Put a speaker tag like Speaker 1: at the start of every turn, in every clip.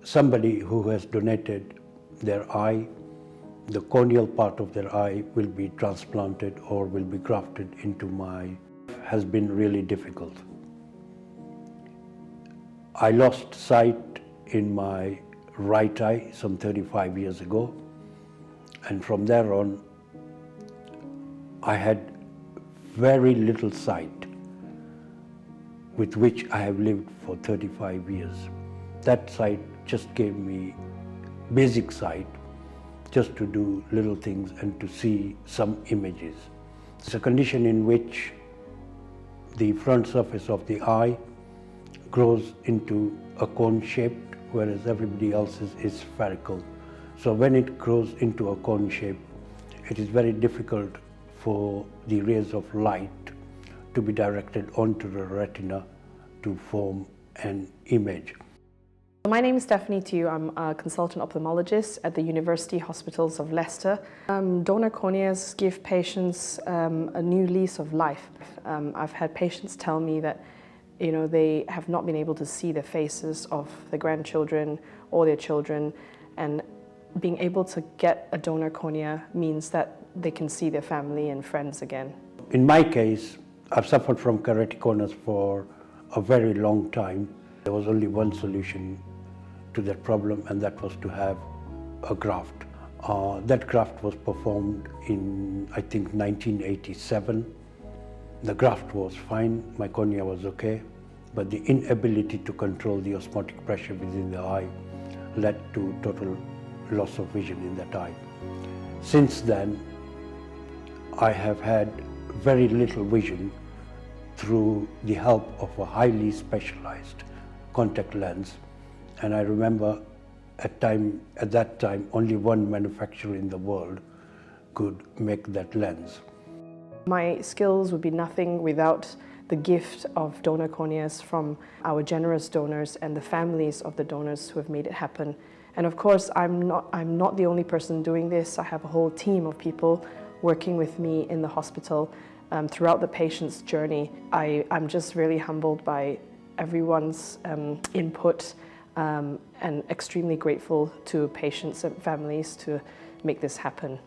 Speaker 1: somebody who has donated their eye, the corneal part of their eye will be transplanted or will be grafted into has been really difficult. I lost sight in my right eye some 35 years ago, and from there on I had very little sight, with which I have lived for 35 years. That sight just gave me basic sight, just to do little things and to see some images. It's a condition in which the front surface of the eye grows into a cone shape, whereas everybody else's is spherical. So when it grows into a cone shape, it is very difficult for the rays of light to be directed onto the retina to form an image.
Speaker 2: My name is Stephanie Tew. I'm a consultant ophthalmologist at the University Hospitals of Leicester. Donor corneas give patients a new lease of life. I've had patients tell me that they have not been able to see the faces of their grandchildren or their children, and being able to get a donor cornea means that they can see their family and friends again.
Speaker 1: In my case, I've suffered from keratoconus for a very long time. There was only one solution to that problem, and that was to have a graft. That graft was performed in, I think, 1987. The graft was fine, my cornea was okay, but the inability to control the osmotic pressure within the eye led to total loss of vision in that eye. Since then, I have had very little vision through the help of a highly specialized contact lens. And I remember at that time, only one manufacturer in the world could make that lens.
Speaker 2: My skills would be nothing without the gift of donor corneas from our generous donors and the families of the donors who have made it happen. And of course, I'm not the only person doing this. I have a whole team of people working with me in the hospital throughout the patient's journey. I'm just really humbled by everyone's input and extremely grateful to patients and families to make this happen.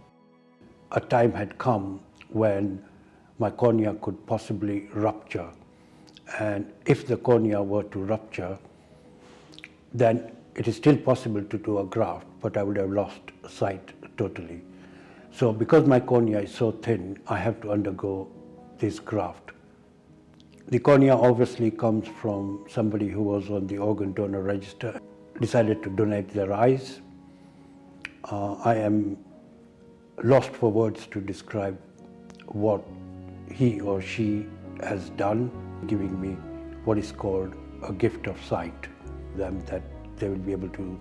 Speaker 1: A time had come when my cornea could possibly rupture, and if the cornea were to rupture, then it is still possible to do a graft, but I would have lost sight totally. So because my cornea is so thin, I have to undergo this graft. The cornea obviously comes from somebody who was on the organ donor register, decided to donate their eyes. I am lost for words to describe what he or she has done, giving me what is called a gift of sight, them that they will be able to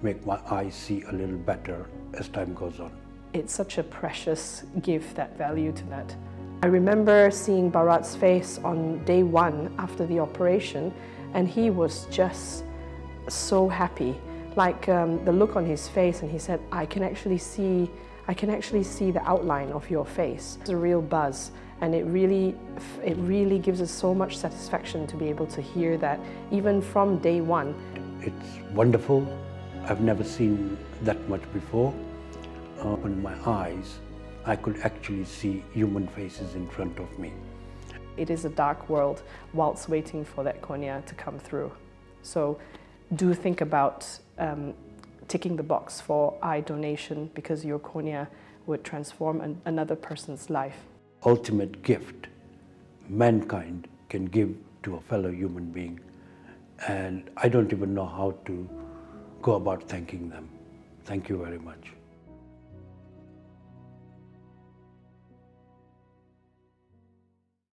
Speaker 1: make my eyes see a little better as time goes on.
Speaker 2: It's such a precious gift, that value to that. I remember seeing Bharat's face on day one after the operation, and he was just so happy. Like the look on his face, and he said, I can actually see the outline of your face. It's a real buzz, and it really gives us so much satisfaction to be able to hear that, even from day one.
Speaker 1: It's wonderful. I've never seen that much before. Opened my eyes, I could actually see human faces in front of me.
Speaker 2: It is a dark world whilst waiting for that cornea to come through. So do think about ticking the box for eye donation, because your cornea would transform another person's life.
Speaker 1: Ultimate gift mankind can give to a fellow human being, and I don't even know how to go about thanking them. Thank you very much.